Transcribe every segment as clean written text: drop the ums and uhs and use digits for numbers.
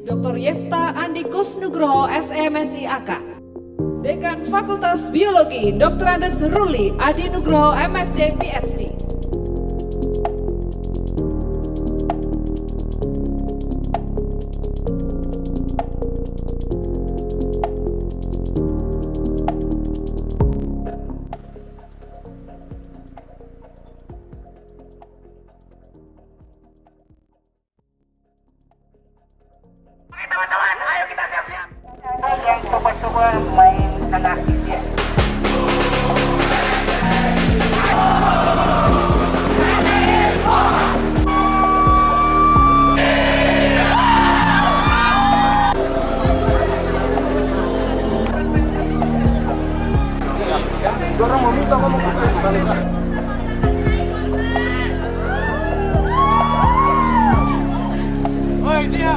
Dr. Yefta Andi Kusnugroho SMSI AK. Dekan Fakultas Biologi Dr. Andes Ruli Adi Nugroho MSc PhD. Teman-teman, ayo kita siap-siap. Yang coba-coba main anarkis ya. Orang mau minta ngomong bukan sekali. Oi, dia.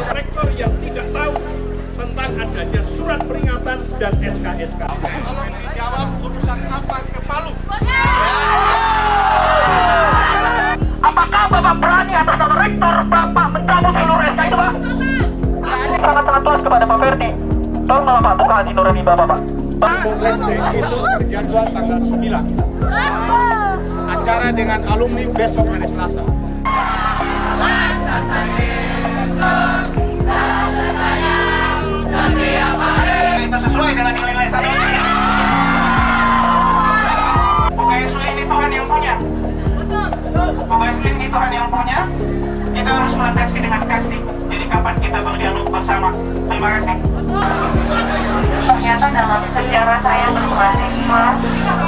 Rektor yang tidak tahu tentang adanya surat peringatan dan SK-SK. Tolong dijawab urusan sampah ke Palu. Apakah Bapak berani atas nama Rektor Bapak mencabut seluruh SK itu, Pak? Sangat-sangat jelas kepada Pak Ferdi. Tolong Pak buka hati nurani Bapak, Pak. Listrik itu terjadwal tanggal 9. Acara dengan alumni besok hari Selasa. Itu sesuai dengan nilai-nilai saya. UKSW ini Tuhan yang punya. UKSW ini Tuhan yang punya. Kita harus melandasi dengan kasih. Jadi kapan kita berdialog bersama? Terima kasih. Ternyata dalam sejarah saya bermahasiswa,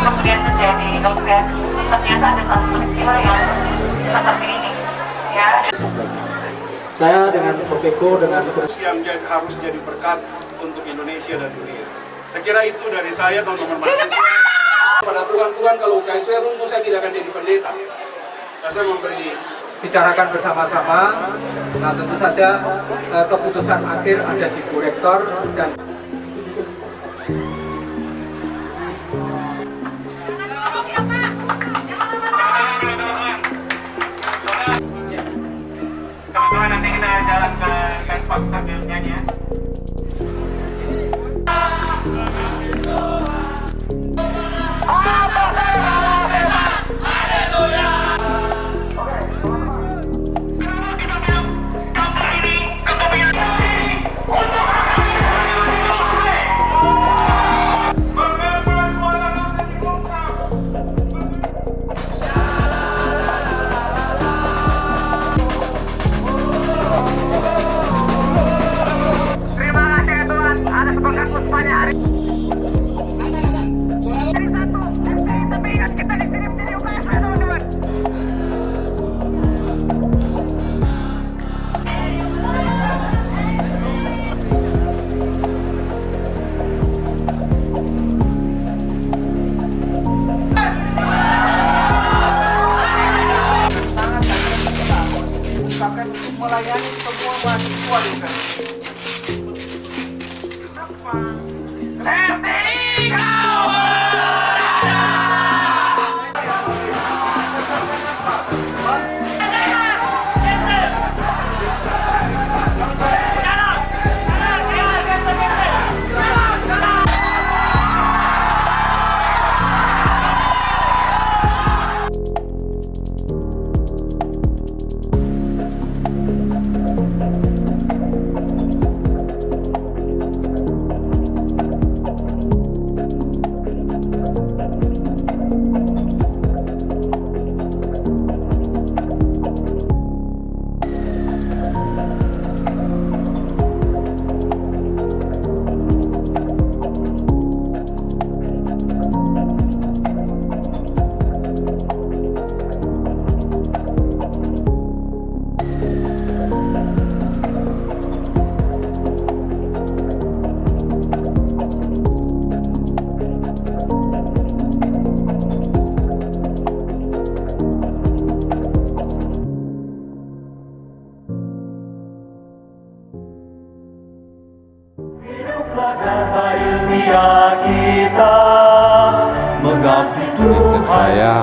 kemudian menjadi dosen, ternyata ada satu peristiwa yang seperti ini. Ya. Saya dengan Profeko dengan Yang harus jadi berkat untuk Indonesia dan dunia. Saya kira itu dari saya, teman-teman mahasiswa. Pada Tuhan kalau UKSW runtuh saya tidak akan jadi pendeta. Nah, saya memberi bicarakan bersama-sama. Nah, tentu saja keputusan akhir ada di Bu Rektor dan Teman-teman, nanti kita jalan ke Landmark sambil nyanyi ya. Terima kasih ya Tuhan, ada semangat sepanjang hari. Jadi satu, tapi ingat kita di sini menjadi UKSW teman-teman. bahkan untuk melayani semua mahasiswa juga.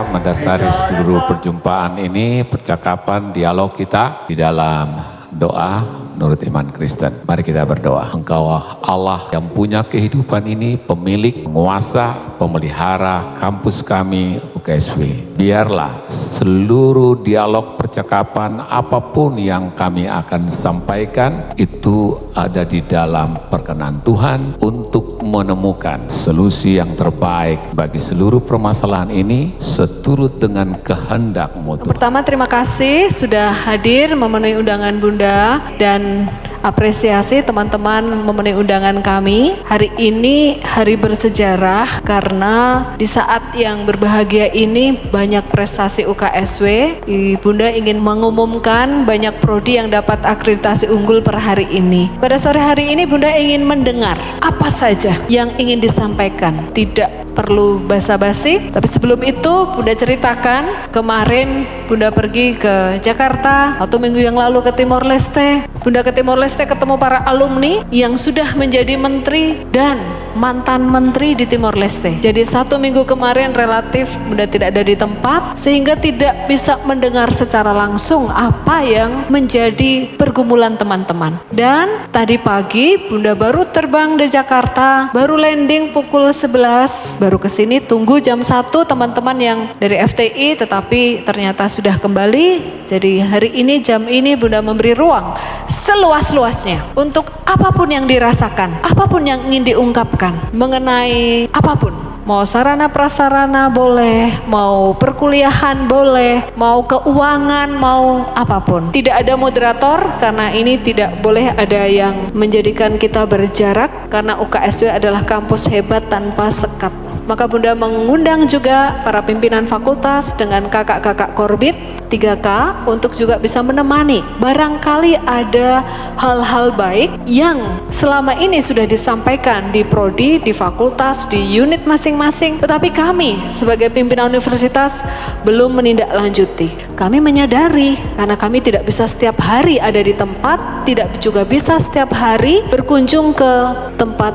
mendasari seluruh perjumpaan ini, percakapan, dialog kita di dalam doa menurut iman Kristen. Mari kita berdoa. Engkau Allah yang punya kehidupan ini, pemilik, penguasa, pemelihara kampus kami UKSW. Biarlah seluruh dialog percakapan apapun yang kami akan sampaikan itu ada di dalam perkenan Tuhan untuk menemukan solusi yang terbaik bagi seluruh permasalahan ini seturut dengan kehendak-Mu Tuhan. Pertama, terima kasih sudah hadir memenuhi undangan Bunda, dan apresiasi teman-teman memenuhi undangan kami. Hari ini hari bersejarah karena di saat yang berbahagia ini banyak prestasi UKSW. Bunda ingin mengumumkan banyak prodi yang dapat akreditasi unggul per hari ini. Pada sore hari ini Bunda ingin mendengar apa saja yang ingin disampaikan. Tidak perlu basa-basi, tapi sebelum itu Bunda ceritakan kemarin Bunda pergi ke Jakarta atau minggu yang lalu ke Timor Leste. Bunda ke Timor Leste ketemu para alumni yang sudah menjadi menteri dan mantan menteri di Timor Leste. Jadi 1 minggu kemarin relatif Bunda tidak ada di tempat sehingga tidak bisa mendengar secara langsung apa yang menjadi pergumulan teman-teman. Dan tadi pagi Bunda baru terbang dari Jakarta, baru landing pukul 11, baru kesini tunggu jam 1 teman-teman yang dari FTI tetapi ternyata sudah kembali. Jadi hari ini jam ini Bunda memberi ruang seluas-luasnya untuk apapun yang dirasakan, apapun yang ingin diungkapkan mengenai apapun. Mau sarana prasarana boleh, mau perkuliahan boleh, mau keuangan, mau apapun. Tidak ada moderator karena ini tidak boleh ada yang menjadikan kita berjarak karena UKSW adalah kampus hebat tanpa sekat. Maka Bunda mengundang juga para pimpinan fakultas dengan kakak-kakak korbit 3K untuk juga bisa menemani. Barangkali ada hal-hal baik yang selama ini sudah disampaikan di prodi, di fakultas, di unit masing-masing, tetapi kami sebagai pimpinan universitas belum menindaklanjuti. Kami menyadari karena kami tidak bisa setiap hari ada di tempat, tidak juga bisa setiap hari berkunjung ke tempat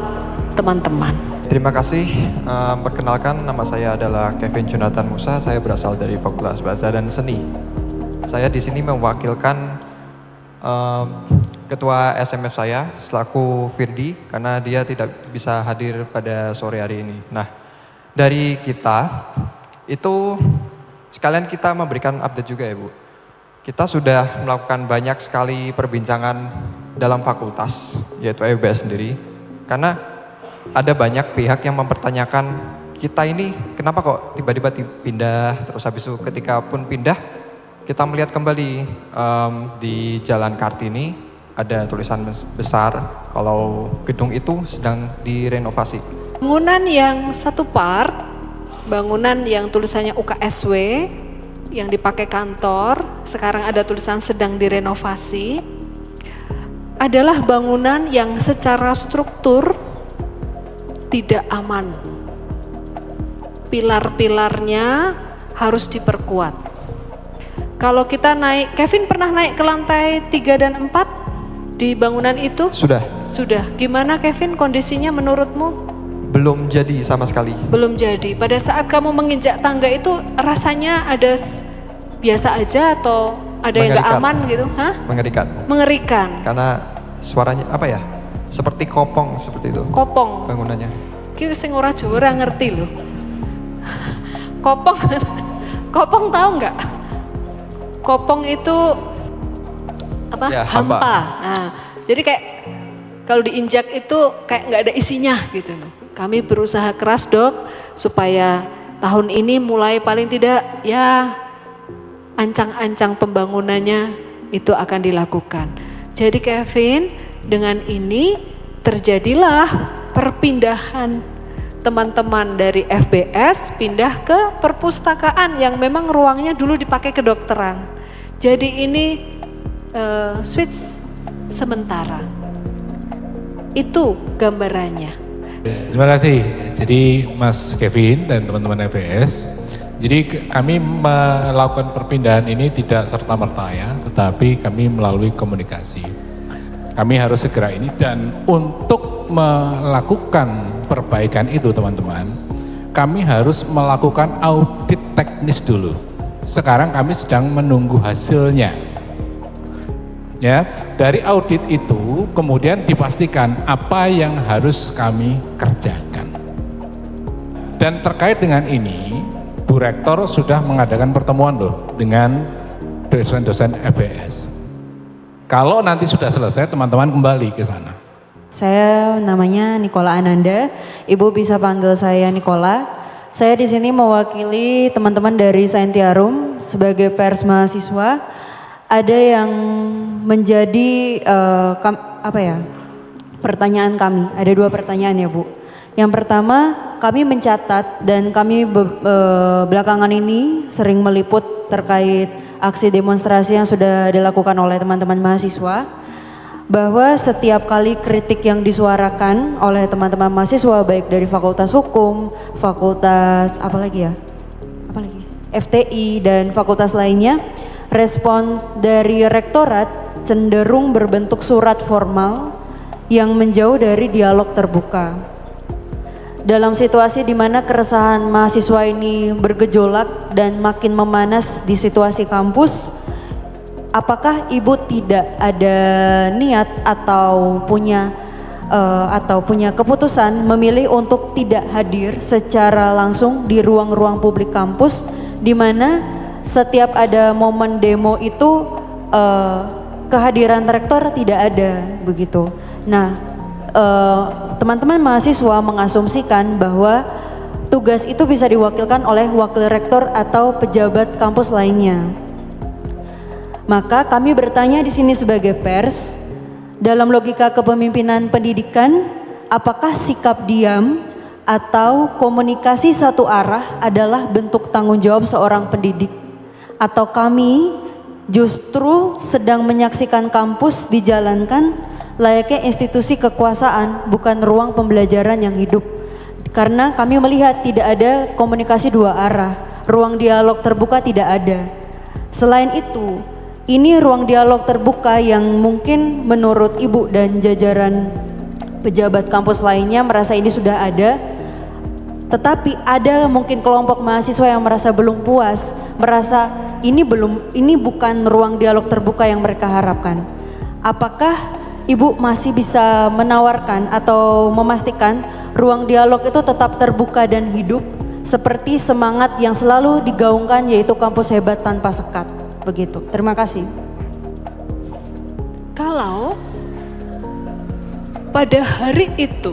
teman-teman. Terima kasih. Perkenalkan, nama saya adalah Kevin Jonathan Musa. Saya berasal dari Fakultas Bahasa dan Seni. Saya di sini mewakilkan ketua SMF saya selaku Firdi karena dia tidak bisa hadir pada sore hari ini. Nah, dari kita itu sekalian kita memberikan update juga ya Bu. Kita sudah melakukan banyak sekali perbincangan dalam fakultas, yaitu FBS sendiri, karena ada banyak pihak yang mempertanyakan kita ini kenapa kok tiba-tiba pindah, terus habis itu ketika pun pindah kita melihat kembali di Jalan Kartini ada tulisan besar kalau gedung itu sedang direnovasi. Bangunan yang satu part, bangunan yang tulisannya UKSW yang dipakai kantor, sekarang ada tulisan sedang direnovasi, adalah bangunan yang secara struktur tidak aman. Pilar-pilarnya harus diperkuat. Kalau kita naik, Kevin pernah naik ke lantai 3 dan 4 di bangunan itu? Sudah. Sudah. Gimana Kevin kondisinya menurutmu? Belum jadi sama sekali. Belum jadi. Pada saat kamu menginjak tangga itu rasanya ada biasa aja atau ada yang gak aman gitu? Hah? Mengerikan. Mengerikan. Karena suaranya apa ya? Seperti kopong seperti itu. Kopong. Bangunannya. Ki sing ora Jawa ora ngerti loh. Kopong. Kopong tahu nggak? Kopong itu apa? Ya, hampa. Nah, jadi kayak kalau diinjak itu kayak nggak ada isinya gitu loh. Kami berusaha keras Dok supaya tahun ini mulai paling tidak ya ancang-ancang pembangunannya itu akan dilakukan. Jadi Kevin, dengan ini terjadilah perpindahan teman-teman dari FBS pindah ke perpustakaan yang memang ruangnya dulu dipakai kedokteran. Jadi ini switch sementara. Itu gambarannya. Terima kasih. Jadi Mas Kevin dan teman-teman FBS. Jadi kami melakukan perpindahan ini tidak serta-merta ya, tetapi kami melalui komunikasi. Kami harus segera ini dan untuk melakukan perbaikan itu teman-teman, kami harus melakukan audit teknis dulu. Sekarang kami sedang menunggu hasilnya. Ya, dari audit itu kemudian dipastikan apa yang harus kami kerjakan. Dan terkait dengan ini, Bu Rektor sudah mengadakan pertemuan loh dengan dosen-dosen FBS. Kalau nanti sudah selesai, teman-teman kembali ke sana. Saya namanya Nikola Ananda, Ibu bisa panggil saya Nikola. Saya di sini mewakili teman-teman dari Scientiarum sebagai pers mahasiswa. Ada yang menjadi pertanyaan kami. Ada 2 pertanyaan ya Bu. Yang pertama, kami mencatat dan kami belakangan ini sering meliput terkait aksi demonstrasi yang sudah dilakukan oleh teman-teman mahasiswa, bahwa setiap kali kritik yang disuarakan oleh teman-teman mahasiswa baik dari Fakultas Hukum, Fakultas FTI dan fakultas lainnya, respons dari rektorat cenderung berbentuk surat formal yang menjauh dari dialog terbuka. Dalam situasi di mana keresahan mahasiswa ini bergejolak dan makin memanas di situasi kampus, apakah Ibu tidak ada niat atau punya keputusan memilih untuk tidak hadir secara langsung di ruang-ruang publik kampus, di mana setiap ada momen demo itu kehadiran rektor tidak ada begitu. Nah, teman-teman mahasiswa mengasumsikan bahwa tugas itu bisa diwakilkan oleh wakil rektor atau pejabat kampus lainnya. Maka kami bertanya di sini sebagai pers, dalam logika kepemimpinan pendidikan, apakah sikap diam atau komunikasi satu arah adalah bentuk tanggung jawab seorang pendidik? Atau kami justru sedang menyaksikan kampus dijalankan layaknya institusi kekuasaan, bukan ruang pembelajaran yang hidup? Karena kami melihat tidak ada komunikasi 2 arah, ruang dialog terbuka tidak ada. Selain itu, ini ruang dialog terbuka yang mungkin menurut Ibu dan jajaran pejabat kampus lainnya merasa ini sudah ada, tetapi ada mungkin kelompok mahasiswa yang merasa belum puas, merasa ini bukan ruang dialog terbuka yang mereka harapkan. Apakah Ibu masih bisa menawarkan atau memastikan ruang dialog itu tetap terbuka dan hidup seperti semangat yang selalu digaungkan, yaitu kampus hebat tanpa sekat? Begitu. Terima kasih. Kalau pada hari itu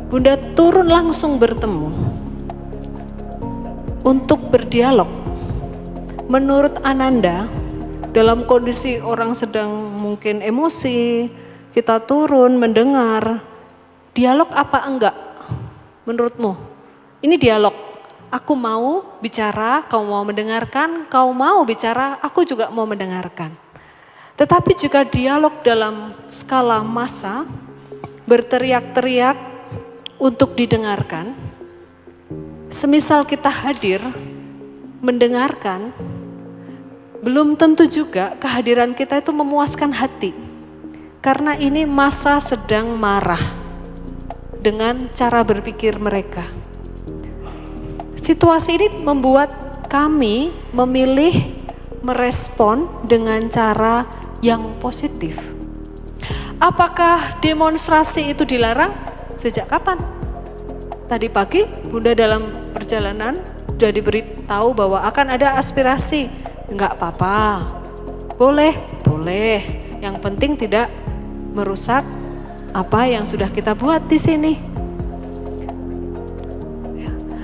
Bunda turun langsung bertemu untuk berdialog, menurut Ananda, dalam kondisi orang sedang mungkin emosi, kita turun mendengar, dialog apa enggak menurutmu? Ini dialog, aku mau bicara, kau mau mendengarkan, kau mau bicara, aku juga mau mendengarkan. Tetapi jika dialog dalam skala massa, berteriak-teriak untuk didengarkan, semisal kita hadir, mendengarkan, belum tentu juga kehadiran kita itu memuaskan hati. Karena ini massa sedang marah dengan cara berpikir mereka. Situasi ini membuat kami memilih merespon dengan cara yang positif. Apakah demonstrasi itu dilarang? Sejak kapan? Tadi pagi Bunda dalam perjalanan sudah diberitahu bahwa akan ada aspirasi. Enggak apa-apa, boleh, yang penting tidak merusak apa yang sudah kita buat di sini.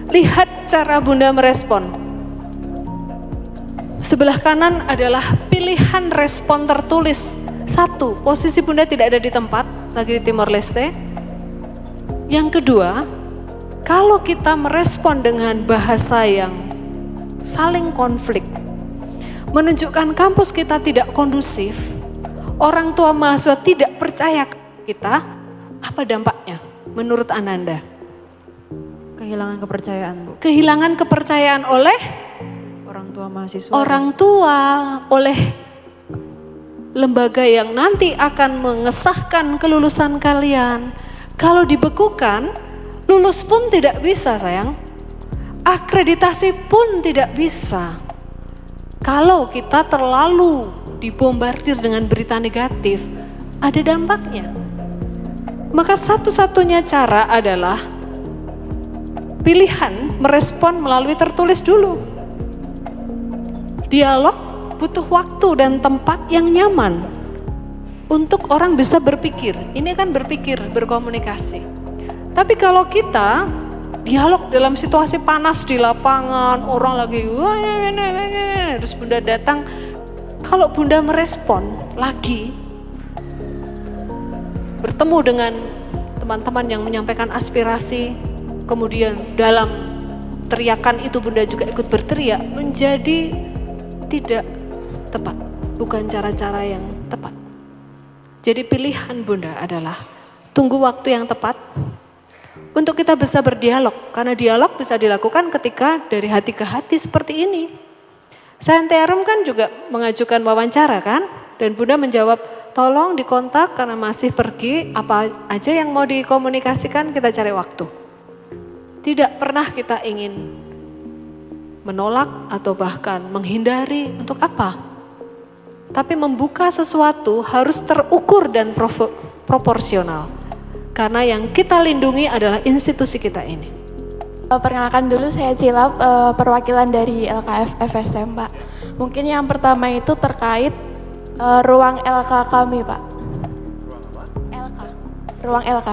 Lihat cara Bunda merespon. Sebelah kanan adalah pilihan respon tertulis. 1, posisi Bunda tidak ada di tempat, lagi di Timor Leste. Yang kedua, kalau kita merespon dengan bahasa yang saling konflik, menunjukkan kampus kita tidak kondusif, orang tua mahasiswa tidak percaya kita, apa dampaknya menurut Ananda? Kehilangan kepercayaan, Bu. Kehilangan kepercayaan oleh orang tua mahasiswa. Orang tua, oleh lembaga yang nanti akan mengesahkan kelulusan kalian. Kalau dibekukan, Lulus pun tidak bisa sayang. Akreditasi pun tidak bisa. Kalau kita terlalu dibombardir dengan berita negatif, ada dampaknya. Maka satu-satunya cara adalah pilihan merespon melalui tertulis dulu. Dialog butuh waktu dan tempat yang nyaman untuk orang bisa berpikir. Ini kan berpikir, berkomunikasi. Tapi kalau kita dialog dalam situasi panas di lapangan, orang lagi terus Bunda datang, kalau Bunda merespon lagi, bertemu dengan teman-teman yang menyampaikan aspirasi, kemudian dalam teriakan itu Bunda juga ikut berteriak, menjadi tidak tepat, bukan cara-cara yang tepat. Jadi pilihan Bunda adalah tunggu waktu yang tepat untuk kita bisa berdialog, karena dialog bisa dilakukan ketika dari hati ke hati seperti ini. Santerum kan juga mengajukan wawancara kan, dan Bunda menjawab, tolong dikontak karena masih pergi, apa aja yang mau dikomunikasikan kita cari waktu. Tidak pernah kita ingin menolak atau bahkan menghindari, untuk apa? Tapi membuka sesuatu harus terukur dan proporsional. Karena yang kita lindungi adalah institusi kita ini. Perkenalkan dulu, saya Cilap, perwakilan dari LKF FSM, Pak. Mungkin yang pertama itu terkait ruang LK kami, Pak. Ruang LK.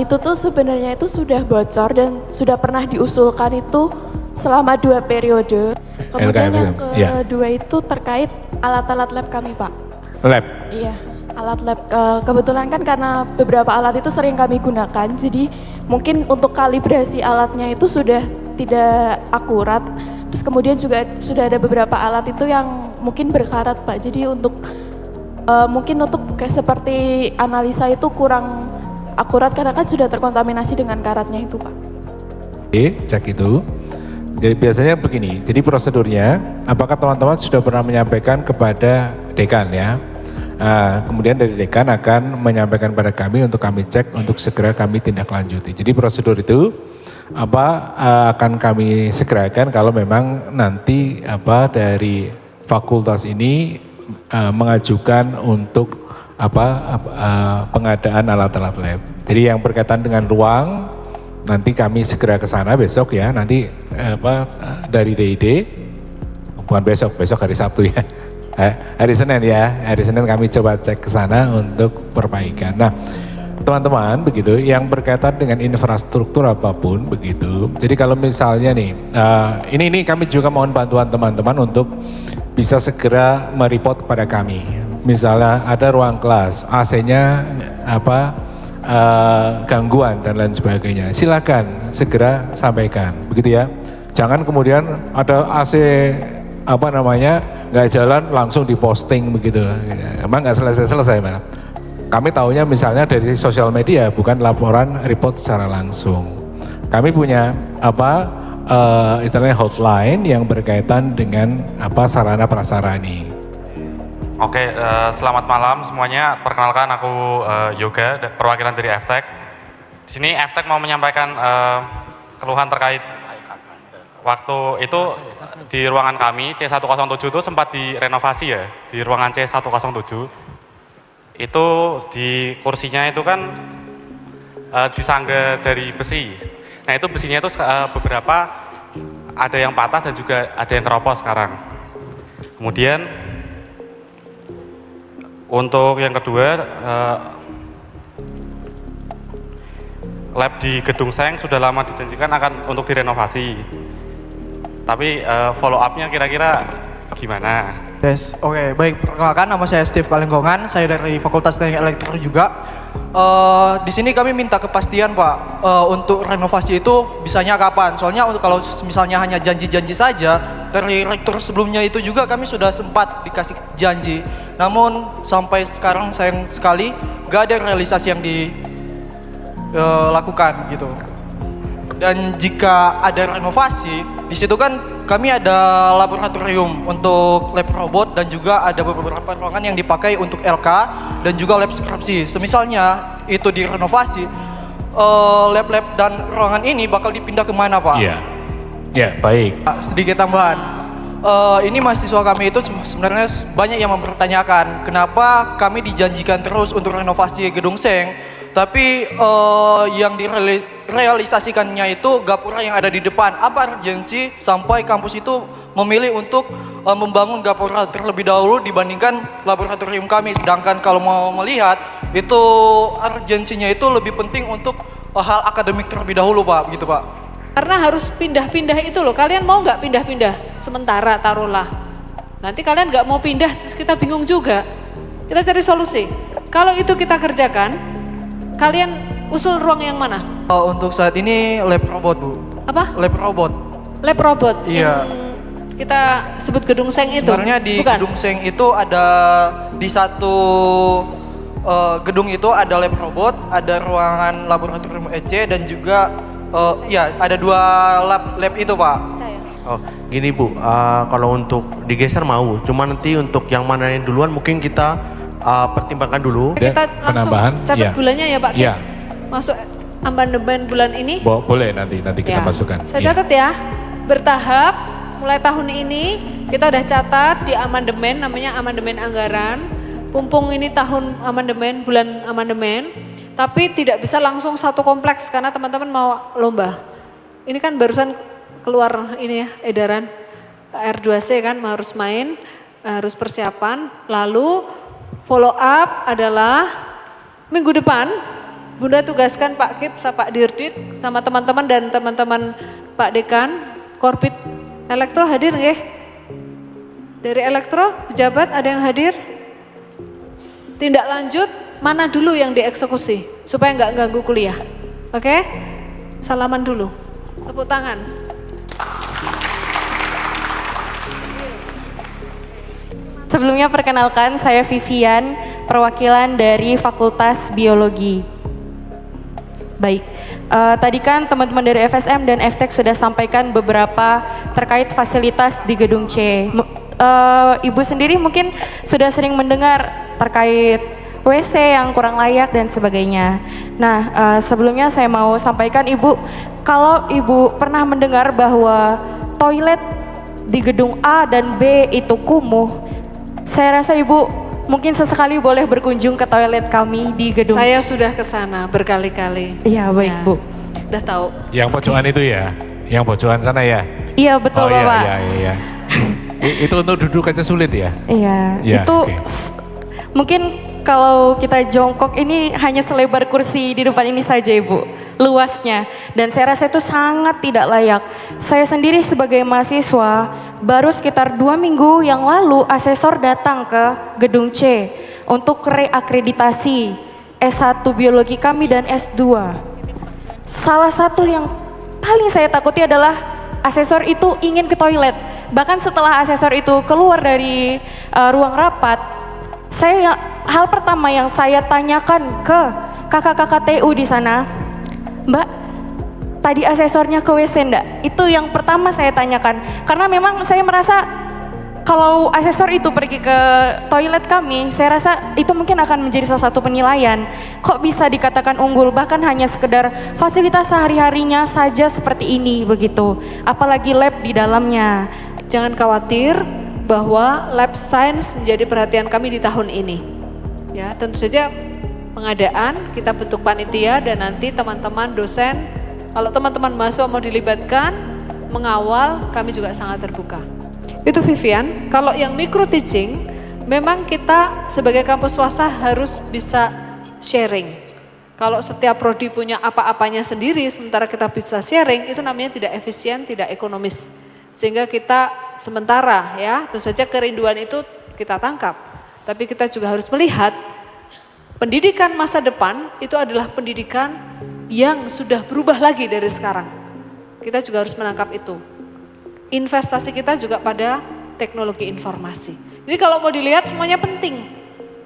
Itu tuh sebenarnya itu sudah bocor dan sudah pernah diusulkan itu selama 2 periode. Kemudian yang kedua itu terkait alat-alat lab kami, Pak. Lab? Iya, alat lab. Kebetulan kan karena beberapa alat itu sering kami gunakan, jadi mungkin untuk kalibrasi alatnya itu sudah tidak akurat. Terus kemudian juga sudah ada beberapa alat itu yang mungkin berkarat, Pak. Jadi untuk mungkin untuk kayak seperti analisa itu kurang akurat karena kan sudah terkontaminasi dengan karatnya itu, Pak. Oke, cek itu. Jadi biasanya begini, jadi prosedurnya, apakah teman-teman sudah pernah menyampaikan kepada dekan ya? Kemudian dari dekan akan menyampaikan pada kami untuk kami cek, untuk segera kami tindak lanjuti. Jadi prosedur itu akan kami segerakan kalau memang nanti dari fakultas ini mengajukan untuk pengadaan alat-alat lab. Jadi yang berkaitan dengan ruang, nanti kami segera ke sana besok ya, nanti dari DID, bukan besok hari Sabtu ya, hari Senin ya, hari Senin kami coba cek ke sana untuk perbaikan. Nah teman-teman begitu, yang berkaitan dengan infrastruktur apapun begitu, jadi kalau misalnya nih, ini kami juga mohon bantuan teman-teman untuk bisa segera mereport kepada kami. Misalnya ada ruang kelas, AC-nya gangguan dan lain sebagainya, silakan segera sampaikan begitu ya. Jangan kemudian ada AC nggak jalan langsung diposting begitu, emang nggak selesai Pak. Kami tahunya misalnya dari sosial media, bukan laporan report secara langsung. Kami punya istilahnya hotline yang berkaitan dengan sarana prasarana. Oke, selamat malam semuanya. Perkenalkan aku Yoga, perwakilan dari FTech. Di sini FTech mau menyampaikan keluhan terkait waktu itu di ruangan kami C107 itu sempat direnovasi ya, di ruangan C107. Itu di kursinya itu kan disangga dari besi. Nah itu besinya itu beberapa ada yang patah dan juga ada yang keropos sekarang. Kemudian untuk yang kedua, lab di Gedung Seng sudah lama dijanjikan akan untuk direnovasi. Tapi follow up-nya kira-kira gimana? Yes, oke, baik. Perkenalkan, nama saya Steve Kalenggongan, saya dari Fakultas Teknik Elektro juga. Di sini kami minta kepastian Pak, untuk renovasi itu bisanya kapan? Soalnya kalau misalnya hanya janji-janji saja, dari rektor sebelumnya itu juga kami sudah sempat dikasih janji. Namun sampai sekarang sayang sekali gak ada realisasi yang dilakukan gitu. Dan jika ada renovasi, di situ kan kami ada laboratorium untuk lab robot dan juga ada beberapa ruangan yang dipakai untuk LK dan juga lab skripsi. Semisalnya itu direnovasi, lab-lab dan ruangan ini bakal dipindah kemana Pak? Iya, ya baik. Sedikit tambahan, ini mahasiswa kami itu sebenarnya banyak yang mempertanyakan kenapa kami dijanjikan terus untuk renovasi gedung Seng, tapi yang direalisasikannya itu gapura yang ada di depan. Apa urgensi sampai kampus itu memilih untuk membangun gapura terlebih dahulu dibandingkan laboratorium kami, sedangkan kalau mau melihat itu urgensinya itu lebih penting untuk hal akademik terlebih dahulu Pak, gitu Pak. Karena harus pindah-pindah itu loh, kalian mau nggak pindah-pindah sementara taruhlah. Nanti kalian nggak mau pindah, kita bingung juga. Kita cari solusi. Kalau itu kita kerjakan, kalian usul ruang yang mana? Untuk saat ini lab robot Bu. Apa? Lab robot. Lab robot? Iya. Kita sebut gedung Seng itu? Sebenarnya di bukan? gedung Seng itu ada di satu gedung itu ada lab robot, ada ruangan laboratorium EC dan juga ya ada 2 lab itu Pak. Oh gini Bu, kalau untuk digeser mau, cuma nanti untuk yang mana yang duluan mungkin kita pertimbangkan dulu. Kita langsung catat bulannya ya Pak. Iya. Masuk amandemen bulan ini. Boleh nanti kita masukkan. Saya catat ya, bertahap. Mulai tahun ini kita udah catat di amandemen, namanya amandemen anggaran. Pumpung ini tahun amandemen, bulan amandemen. Tapi tidak bisa langsung satu kompleks karena teman-teman mau lomba. Ini kan barusan keluar ini ya edaran R2C kan harus main, harus persiapan. Lalu follow up adalah minggu depan Bunda tugaskan Pak Kip sama Pak Dirdit sama teman-teman dan teman-teman Pak Dekan, Korbit Elektro hadir nggih? Dari Elektro, pejabat ada yang hadir? Tindak lanjut, mana dulu yang dieksekusi? Supaya nggak ganggu kuliah. Oke? Salaman dulu. Tepuk tangan. Sebelumnya perkenalkan, saya Vivian, perwakilan dari Fakultas Biologi. Baik, tadi kan teman-teman dari FSM dan FTEK sudah sampaikan beberapa terkait fasilitas di gedung C. Ibu sendiri mungkin sudah sering mendengar terkait WC yang kurang layak dan sebagainya. Nah, sebelumnya saya mau sampaikan Ibu, kalau Ibu pernah mendengar bahwa toilet di gedung A dan B itu kumuh, saya rasa Ibu mungkin sesekali boleh berkunjung ke toilet kami di gedung. Saya sudah ke sana berkali-kali. Iya baik ya, Bu. Udah tahu. Yang pojokan itu ya? Yang pojokan sana ya? Iya betul Bapak. Iya. Itu untuk duduk aja sulit ya? Iya. Ya, itu mungkin kalau kita jongkok ini hanya selebar kursi di depan ini saja Ibu. Luasnya. Dan saya rasa itu sangat tidak layak. Saya sendiri sebagai mahasiswa baru sekitar 2 minggu yang lalu asesor datang ke gedung C untuk reakreditasi S1 biologi kami dan S2. Salah satu yang paling saya takuti adalah asesor itu ingin ke toilet. Bahkan setelah asesor itu keluar dari ruang rapat, hal pertama yang saya tanyakan ke kakak-kakak TU di sana, Mbak, tadi asesornya ke WC enggak? Itu yang pertama saya tanyakan. Karena memang saya merasa kalau asesor itu pergi ke toilet kami, saya rasa itu mungkin akan menjadi salah satu penilaian. Kok bisa dikatakan unggul, bahkan hanya sekedar fasilitas sehari-harinya saja seperti ini begitu. Apalagi lab di dalamnya. Jangan khawatir bahwa lab science menjadi perhatian kami di tahun ini. Ya, tentu saja pengadaan, kita bentuk panitia dan nanti teman-teman dosen, kalau teman-teman mahasiswa mau dilibatkan, mengawal, kami juga sangat terbuka. Itu Vivian, kalau yang micro teaching, memang kita sebagai kampus swasta harus bisa sharing. Kalau setiap prodi punya apa-apanya sendiri, sementara kita bisa sharing, itu namanya tidak efisien, tidak ekonomis. Sehingga kita sementara ya, tentu saja kerinduan itu kita tangkap. Tapi kita juga harus melihat, pendidikan masa depan itu adalah pendidikan yang sudah berubah lagi dari sekarang. Kita juga harus menangkap itu. Investasi kita juga pada teknologi informasi. Jadi kalau mau dilihat semuanya penting.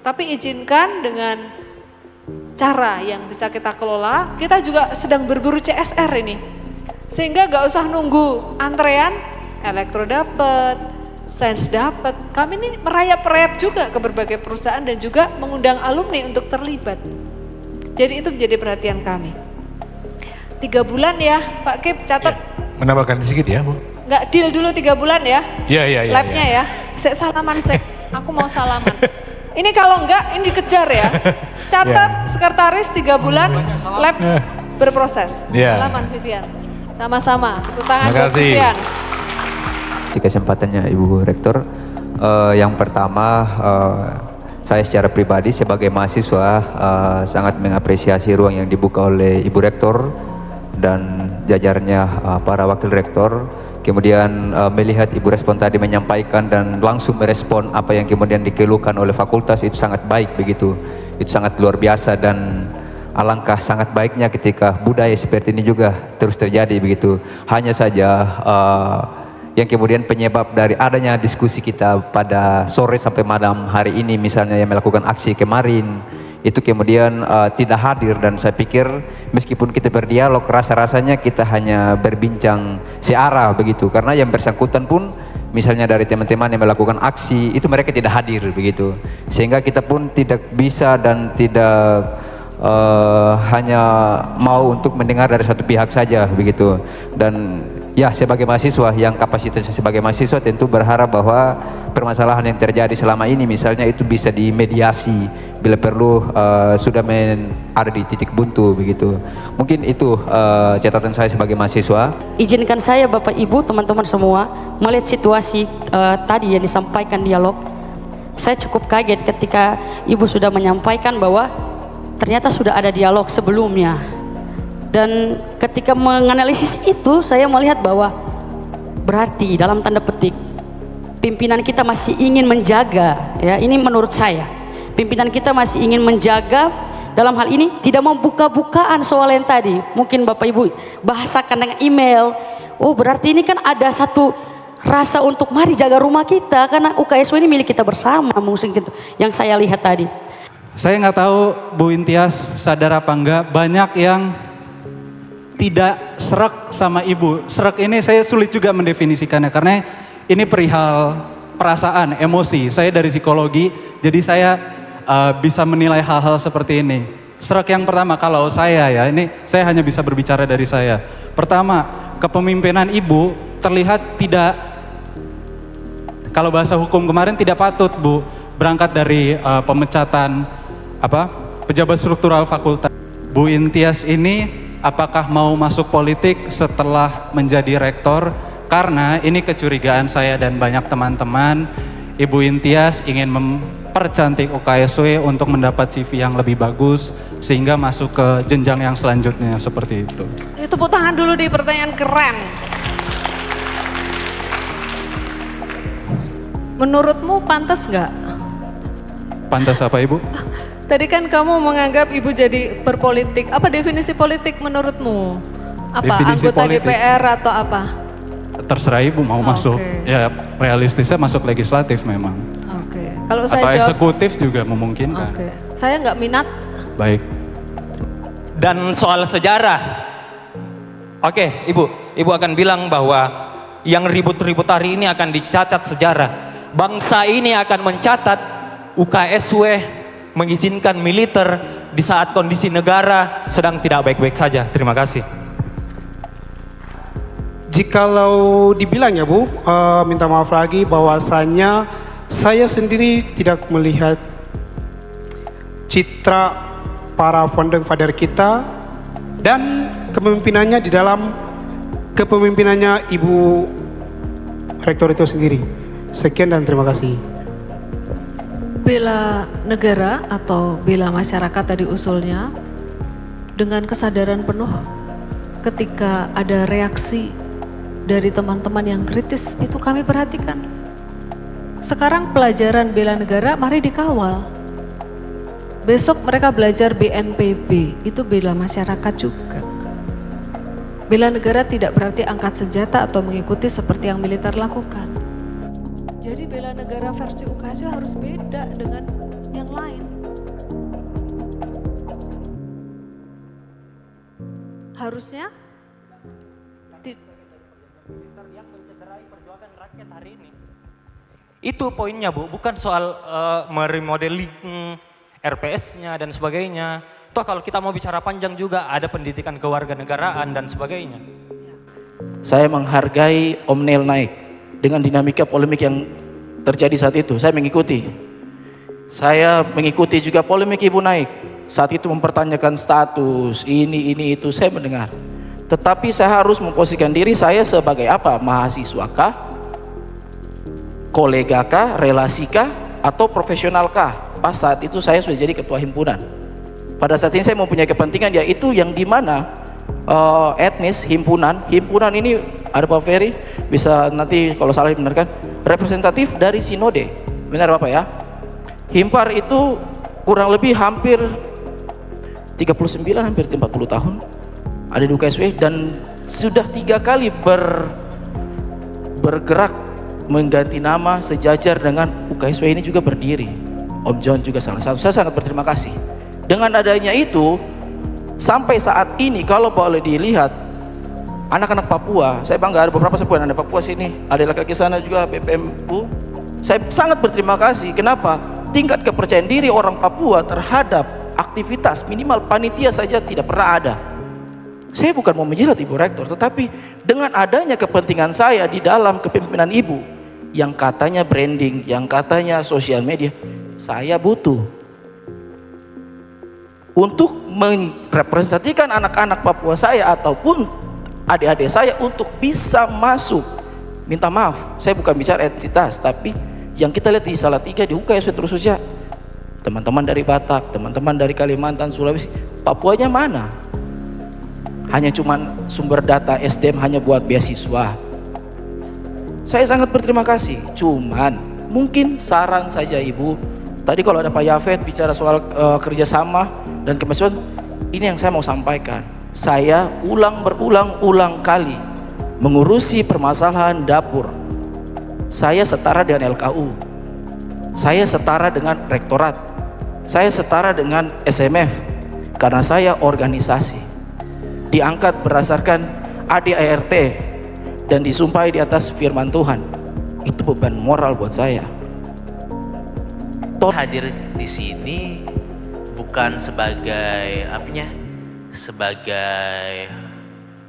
Tapi izinkan dengan cara yang bisa kita kelola. Kita juga sedang berburu CSR ini. Sehingga gak usah nunggu antrean, elektro dapat, sains dapat. Kami ini merayap-rayap juga ke berbagai perusahaan dan juga mengundang alumni untuk terlibat. Jadi itu menjadi perhatian kami. 3 bulan ya Pak Kip, catat. Menambahkan sedikit ya Bu. Nggak deal dulu 3 bulan ya? Iya. Labnya ya. Saya salaman, aku mau salaman. Ini kalau enggak, ini dikejar ya. Catat sekretaris 3 bulan, lab berproses. Salaman Vivian. Sama-sama, tepuk tangan buat Vivian. Di kesempatannya Ibu Rektor, yang pertama saya secara pribadi sebagai mahasiswa sangat mengapresiasi ruang yang dibuka oleh Ibu Rektor dan jajarnya para wakil rektor. Kemudian melihat Ibu Respon tadi menyampaikan dan langsung merespon apa yang kemudian dikeluhkan oleh fakultas, itu sangat baik begitu. Itu sangat luar biasa dan alangkah sangat baiknya ketika budaya seperti ini juga terus terjadi begitu. Hanya saja yang kemudian penyebab dari adanya diskusi kita pada sore sampai malam hari ini, misalnya yang melakukan aksi kemarin, itu kemudian tidak hadir, dan saya pikir meskipun kita berdialog, rasa-rasanya kita hanya berbincang searah begitu, karena yang bersangkutan pun misalnya dari teman-teman yang melakukan aksi itu mereka tidak hadir begitu, sehingga kita pun tidak bisa dan tidak hanya mau untuk mendengar dari satu pihak saja begitu. Dan ya, sebagai mahasiswa yang kapasitasnya sebagai mahasiswa tentu berharap bahwa permasalahan yang terjadi selama ini misalnya itu bisa dimediasi bila perlu, sudah ada di titik buntu begitu. Mungkin itu catatan saya sebagai mahasiswa. Izinkan saya Bapak Ibu, teman-teman semua, melihat situasi tadi yang disampaikan dialog. Saya cukup kaget ketika Ibu sudah menyampaikan bahwa ternyata sudah ada dialog sebelumnya. Dan ketika menganalisis itu, saya melihat bahwa berarti dalam tanda petik pimpinan kita masih ingin menjaga, ya ini menurut saya, pimpinan kita masih ingin menjaga dalam hal ini, tidak mau buka-bukaan soal yang tadi. Mungkin Bapak Ibu bahasakan dengan email. Oh, berarti ini kan ada satu rasa untuk mari jaga rumah kita, karena UKSW ini milik kita bersama, mungkin gitu yang saya lihat tadi. Saya nggak tahu Bu Intias sadar apa enggak, banyak yang tidak serak sama Ibu. Serak ini saya sulit juga mendefinisikannya, karena ini perihal perasaan, emosi. Saya dari psikologi, jadi saya bisa menilai hal-hal seperti ini. Serak yang pertama, kalau saya ya, ini saya hanya bisa berbicara dari saya. Pertama, kepemimpinan Ibu terlihat tidak, kalau bahasa hukum kemarin tidak patut Bu, berangkat dari pemecatan pejabat struktural fakultas. Bu Intias ini apakah mau masuk politik setelah menjadi rektor? Karena ini kecurigaan saya dan banyak teman-teman, Ibu Intias ingin mempercantik UKSW untuk mendapat CV yang lebih bagus sehingga masuk ke jenjang yang selanjutnya seperti itu. Tepuk tangan dulu di pertanyaan keren. Menurutmu pantas nggak? Pantas apa Ibu? Tadi kan kamu menganggap Ibu jadi berpolitik. Apa definisi politik menurutmu? Apa Definisi anggota politik. DPR atau apa? Terserah Ibu mau masuk, ya realistisnya masuk legislatif memang. Oke. Kalau saya Atau jawab, eksekutif juga memungkinkan. oke. Saya nggak minat. Baik. Dan soal sejarah, oke Ibu akan bilang bahwa yang ribut-ribut hari ini akan dicatat sejarah. Bangsa ini akan mencatat UKSW mengizinkan militer di saat kondisi negara sedang tidak baik-baik saja. Terima kasih. Jikalau dibilang ya Bu, minta maaf lagi bahwasanya saya sendiri tidak melihat citra para founding father kita dan kepemimpinannya di dalam kepemimpinannya Ibu Rektor itu sendiri. Sekian dan terima kasih. Bela negara atau bela masyarakat tadi usulnya dengan kesadaran penuh ketika ada reaksi dari teman-teman yang kritis itu kami perhatikan. Sekarang pelajaran bela negara mari dikawal. Besok mereka belajar BNPB, itu bela masyarakat juga. Bela negara tidak berarti angkat senjata atau mengikuti seperti yang militer lakukan. Jadi bela negara versi UKSW harus beda dengan yang lain. Harusnya yang mencederai perjuangan rakyat hari ini. Itu poinnya Bu, bukan soal meremodeling RPS-nya dan sebagainya. Toh kalau kita mau bicara panjang juga ada pendidikan kewarganegaraan dan sebagainya. Saya menghargai Om Neil naik dengan dinamika polemik yang terjadi saat itu. Saya mengikuti. Saya mengikuti juga polemik Ibu naik. Saat itu mempertanyakan status, ini, itu, saya mendengar. Tetapi saya harus memposisikan diri saya sebagai apa? Mahasiswa kah? Kolega kah? Relasi kah? Atau profesional kah? Pas saat itu saya sudah jadi ketua himpunan. Pada saat ini saya mempunyai kepentingan yaitu yang dimana etnis himpunan ini ada Pak Ferry bisa nanti kalau salah dibenarkan representatif dari sinode, benar Bapak ya. Himpar itu kurang lebih hampir 39 hampir 40 tahun ada di UKSW dan sudah 3 kali bergerak mengganti nama sejajar dengan UKSW ini juga berdiri. Om John juga salah satu. Saya sangat berterima kasih. Dengan adanya itu sampai saat ini kalau boleh dilihat anak-anak Papua, saya bangga ada beberapa sepupu anak Papua sini, ada laki-laki sana juga BPMU. Saya sangat berterima kasih. Kenapa? Tingkat kepercayaan diri orang Papua terhadap aktivitas minimal panitia saja tidak pernah ada. Saya bukan mau menjilat Ibu Rektor, tetapi dengan adanya kepentingan saya di dalam kepemimpinan Ibu yang katanya branding, yang katanya sosial media, saya butuh untuk merepresentasikan anak-anak Papua saya ataupun adik-adik saya untuk bisa masuk. Minta maaf, saya bukan bicara etnisitas, tapi yang kita lihat di Salatiga, di UKSW terkhususnya teman-teman dari Batak, teman-teman dari Kalimantan, Sulawesi, Papuanya mana? Hanya cuman sumber data SDM hanya buat beasiswa. Saya sangat berterima kasih, cuman mungkin saran saja Ibu, tadi kalau ada Pak Yafet bicara soal kerjasama dan kemajuan, ini yang saya mau sampaikan. Saya berulang-ulang kali mengurusi permasalahan dapur. Saya setara dengan LKU, saya setara dengan rektorat, saya setara dengan SMF, karena saya organisasi diangkat berdasarkan ADART dan disumpahi di atas firman Tuhan. Itu beban moral buat saya. Hadir di sini bukan sebagai sebagai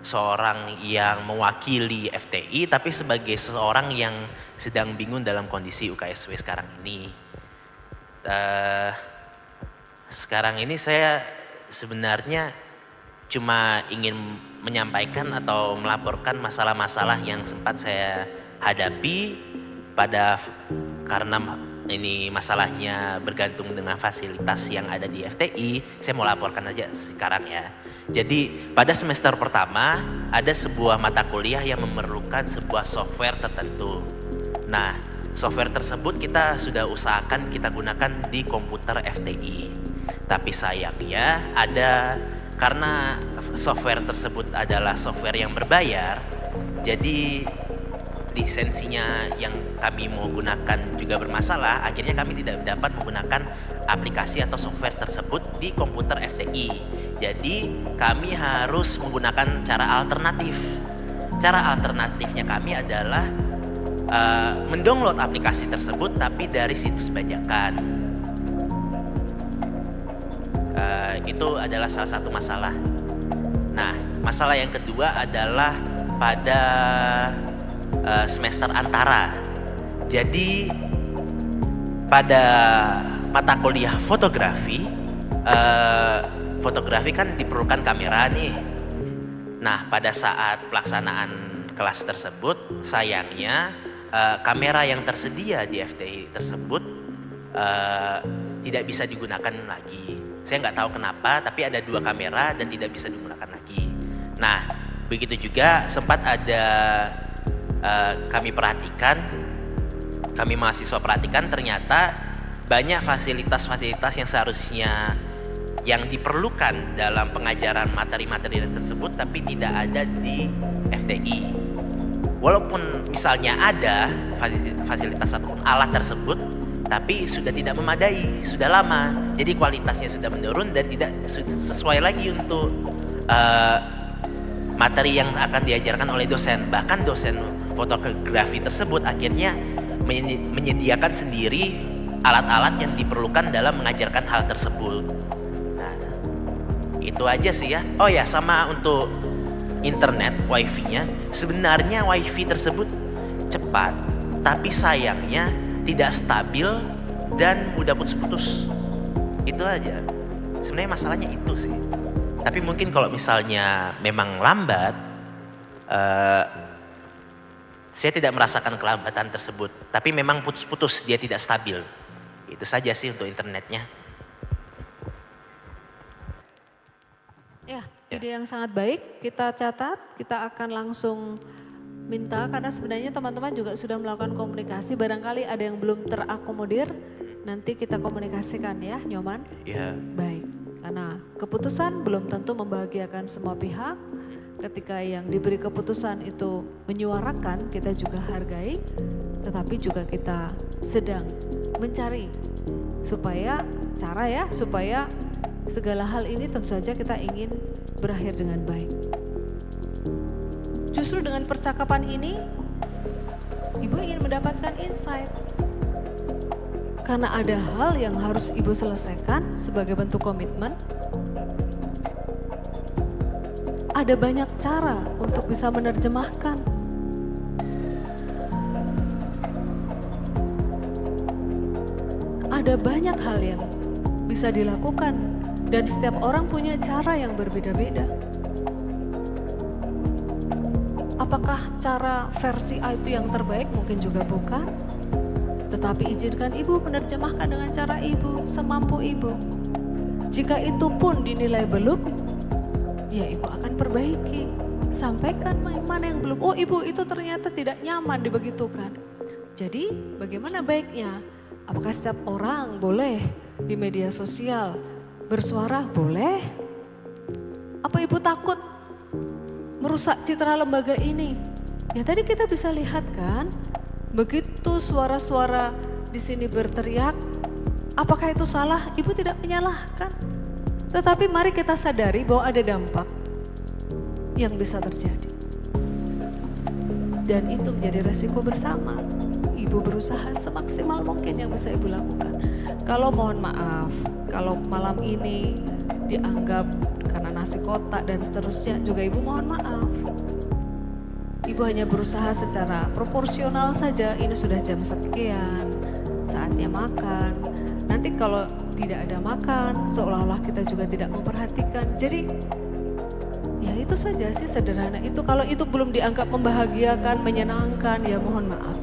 seorang yang mewakili FTI, tapi sebagai seorang yang sedang bingung dalam kondisi UKSW sekarang ini. Sekarang ini saya sebenarnya cuma ingin menyampaikan atau melaporkan masalah-masalah yang sempat saya hadapi karena ini masalahnya bergantung dengan fasilitas yang ada di FTI. Saya mau laporkan aja sekarang ya. Jadi pada semester pertama ada sebuah mata kuliah yang memerlukan sebuah software tertentu. Nah, software tersebut kita sudah usahakan kita gunakan di komputer FTI. Tapi sayangnya karena software tersebut adalah software yang berbayar, jadi lisensinya yang kami mau gunakan juga bermasalah. Akhirnya kami tidak dapat menggunakan aplikasi atau software tersebut di komputer FTI. Jadi kami harus menggunakan cara alternatif. Cara alternatifnya kami adalah mendownload aplikasi tersebut tapi dari situs bajakan. Itu adalah salah satu masalah. Nah, masalah yang kedua adalah pada semester antara. Jadi pada mata kuliah fotografi, fotografi kan diperlukan kamera nih. Nah, pada saat pelaksanaan kelas tersebut, sayangnya kamera yang tersedia di FTI tersebut tidak bisa digunakan lagi. Saya nggak tahu kenapa, tapi ada 2 kamera dan tidak bisa digunakan lagi. Nah, begitu juga sempat ada kami mahasiswa perhatikan ternyata banyak fasilitas-fasilitas yang seharusnya yang diperlukan dalam pengajaran materi-materi tersebut tapi tidak ada di FTI. Walaupun misalnya ada fasilitas ataupun alat tersebut, tapi sudah tidak memadai, sudah lama, jadi kualitasnya sudah menurun dan tidak sesuai lagi untuk materi yang akan diajarkan oleh dosen. Bahkan dosen fotografi tersebut akhirnya menyediakan sendiri alat-alat yang diperlukan dalam mengajarkan hal tersebut. Nah, itu aja sih ya. Oh ya, sama untuk internet wifi-nya, sebenarnya wifi tersebut cepat, tapi sayangnya tidak stabil dan mudah putus-putus. Itu aja. Sebenarnya masalahnya itu sih. Tapi mungkin kalau misalnya memang lambat, saya tidak merasakan kelambatan tersebut. Tapi memang putus-putus, dia tidak stabil. Itu saja sih untuk internetnya. Ya, ide yang sangat baik. Kita catat, kita akan langsung minta karena sebenarnya teman-teman juga sudah melakukan komunikasi. Barangkali ada yang belum terakomodir, nanti kita komunikasikan ya, Nyoman. Iya. Baik, karena keputusan belum tentu membahagiakan semua pihak. Ketika yang diberi keputusan itu menyuarakan, kita juga hargai, tetapi juga kita sedang mencari supaya supaya segala hal ini tentu saja kita ingin berakhir dengan baik. Justru dengan percakapan ini, Ibu ingin mendapatkan insight. Karena ada hal yang harus Ibu selesaikan sebagai bentuk komitmen. Ada banyak cara untuk bisa menerjemahkan. Ada banyak hal yang bisa dilakukan dan setiap orang punya cara yang berbeda-beda. Apakah cara versi A itu yang terbaik? Mungkin juga bukan. Tetapi izinkan Ibu menerjemahkan dengan cara Ibu, semampu Ibu. Jika itu pun dinilai belum, ya Ibu akan perbaiki. Sampaikan mana yang belum. Oh Ibu, itu ternyata tidak nyaman dibegitukan. Jadi bagaimana baiknya? Apakah setiap orang boleh di media sosial bersuara? Boleh. Apa Ibu takut merusak citra lembaga ini? Ya tadi kita bisa lihat kan, begitu suara-suara di sini berteriak, apakah itu salah? Ibu tidak menyalahkan. Tetapi mari kita sadari bahwa ada dampak yang bisa terjadi. Dan itu menjadi resiko bersama. Ibu berusaha semaksimal mungkin yang bisa Ibu lakukan. Kalau mohon maaf, kalau malam ini dianggap karena nasi kotak dan seterusnya, juga Ibu mohon maaf. Ibu hanya berusaha secara proporsional saja, ini sudah jam sekian, saatnya makan. Nanti kalau tidak ada makan, seolah-olah kita juga tidak memperhatikan. Jadi ya itu saja sih, sederhana itu. Kalau itu belum dianggap membahagiakan, menyenangkan, ya mohon maaf.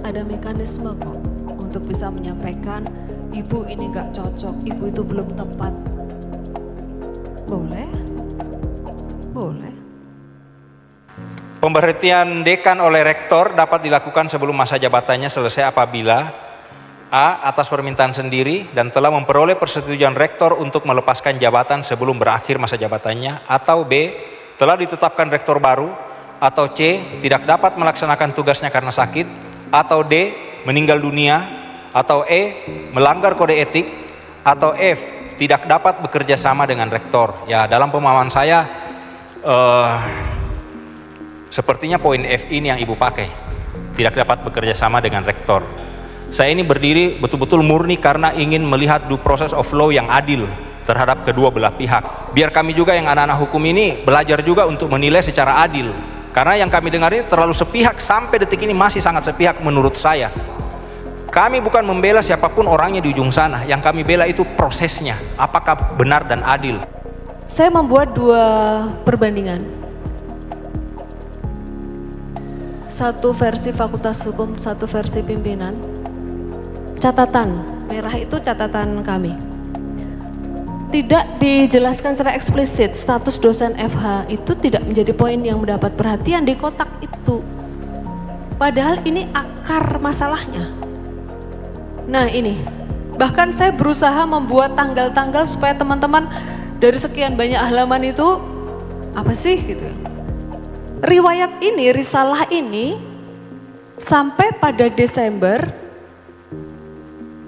Ada mekanisme kok untuk bisa menyampaikan, Ibu ini gak cocok, Ibu itu belum tepat. Boleh? Boleh. Pemberhentian dekan oleh rektor dapat dilakukan sebelum masa jabatannya selesai apabila A. Atas permintaan sendiri dan telah memperoleh persetujuan rektor untuk melepaskan jabatan sebelum berakhir masa jabatannya, atau B. Telah ditetapkan rektor baru, atau C. Tidak dapat melaksanakan tugasnya karena sakit, atau D. Meninggal dunia, atau E. Melanggar kode etik, atau F. Tidak dapat bekerja sama dengan rektor. Ya, dalam pemahaman saya sepertinya poin F ini yang Ibu pakai. Tidak dapat bekerja sama dengan rektor. Saya ini berdiri betul-betul murni karena ingin melihat due process of law yang adil terhadap kedua belah pihak. Biar kami juga yang anak-anak hukum ini belajar juga untuk menilai secara adil. Karena yang kami dengar ini terlalu sepihak, sampai detik ini masih sangat sepihak menurut saya. Kami bukan membela siapapun orangnya di ujung sana, yang kami bela itu prosesnya, apakah benar dan adil. Saya membuat dua perbandingan. Satu versi Fakultas Hukum, satu versi pimpinan. Catatan merah itu catatan kami. Tidak dijelaskan secara eksplisit, status dosen FH itu tidak menjadi poin yang mendapat perhatian di kotak itu. Padahal ini akar masalahnya. Nah ini, bahkan saya berusaha membuat tanggal-tanggal supaya teman-teman dari sekian banyak halaman itu, apa sih gitu. Riwayat ini, risalah ini, sampai pada Desember,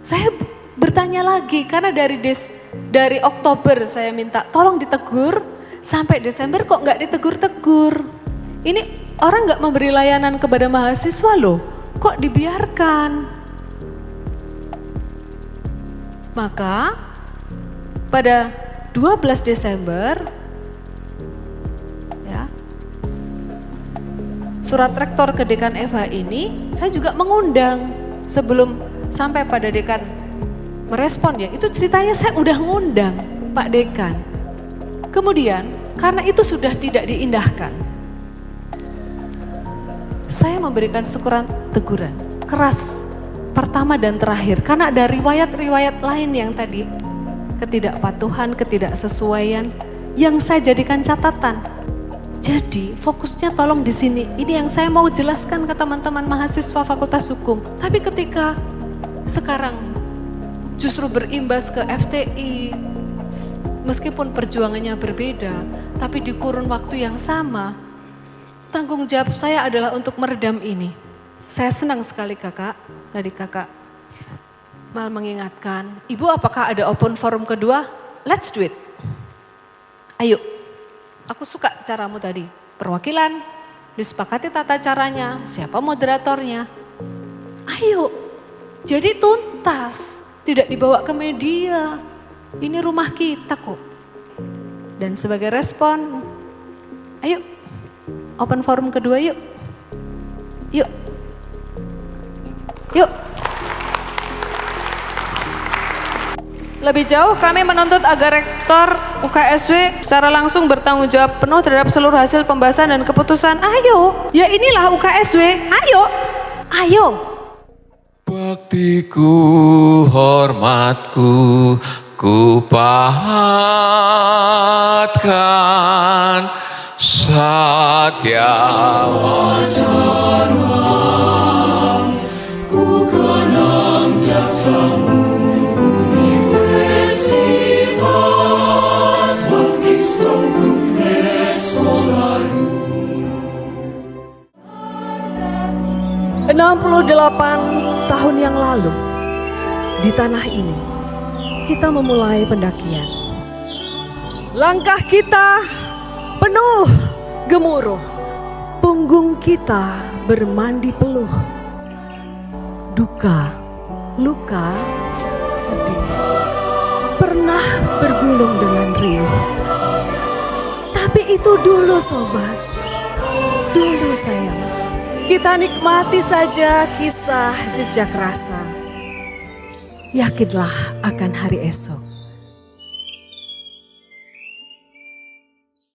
saya bertanya lagi karena dari Oktober saya minta tolong ditegur, sampai Desember kok nggak ditegur-tegur. Ini orang nggak memberi layanan kepada mahasiswa loh, kok dibiarkan? Maka pada 12 Desember ya, surat rektor ke dekan FH ini saya juga mengundang sebelum sampai pada dekan merespon ya. Itu ceritanya saya udah ngundang Pak Dekan. Kemudian karena itu sudah tidak diindahkan, saya memberikan syukuran teguran keras pertama dan terakhir karena ada riwayat-riwayat lain yang tadi ketidakpatuhan, ketidaksesuaian yang saya jadikan catatan. Jadi fokusnya tolong di sini. Ini yang saya mau jelaskan ke teman-teman mahasiswa Fakultas Hukum. Tapi ketika sekarang justru berimbas ke FTI, meskipun perjuangannya berbeda, tapi di kurun waktu yang sama, tanggung jawab saya adalah untuk meredam ini. Saya senang sekali kakak, tadi kakak mal mengingatkan, Ibu apakah ada open forum kedua? Let's do it. Ayo, aku suka caramu tadi. Perwakilan, disepakati tata caranya, siapa moderatornya. Ayo, jadi tuntas, tidak dibawa ke media. Ini rumah kita kok. Dan sebagai respon, ayo open forum kedua yuk. Yuk. Yuk. Lebih jauh kami menuntut agar Rektor UKSW secara langsung bertanggung jawab penuh terhadap seluruh hasil pembahasan dan keputusan. Ayo, ya inilah UKSW, ayo, ayo. Baktiku, hormatku, ku pahatkan satya wacana, ku kenang jasamu. Universitas Baptistrum Solaru. 68 tahun yang lalu, di tanah ini, kita memulai pendakian. Langkah kita penuh gemuruh, punggung kita bermandi peluh. Duka, luka, sedih, pernah bergulung dengan riuh. Tapi itu dulu sobat, dulu sayang. Kita nikmati saja kisah jejak rasa. Yakinlah akan hari esok.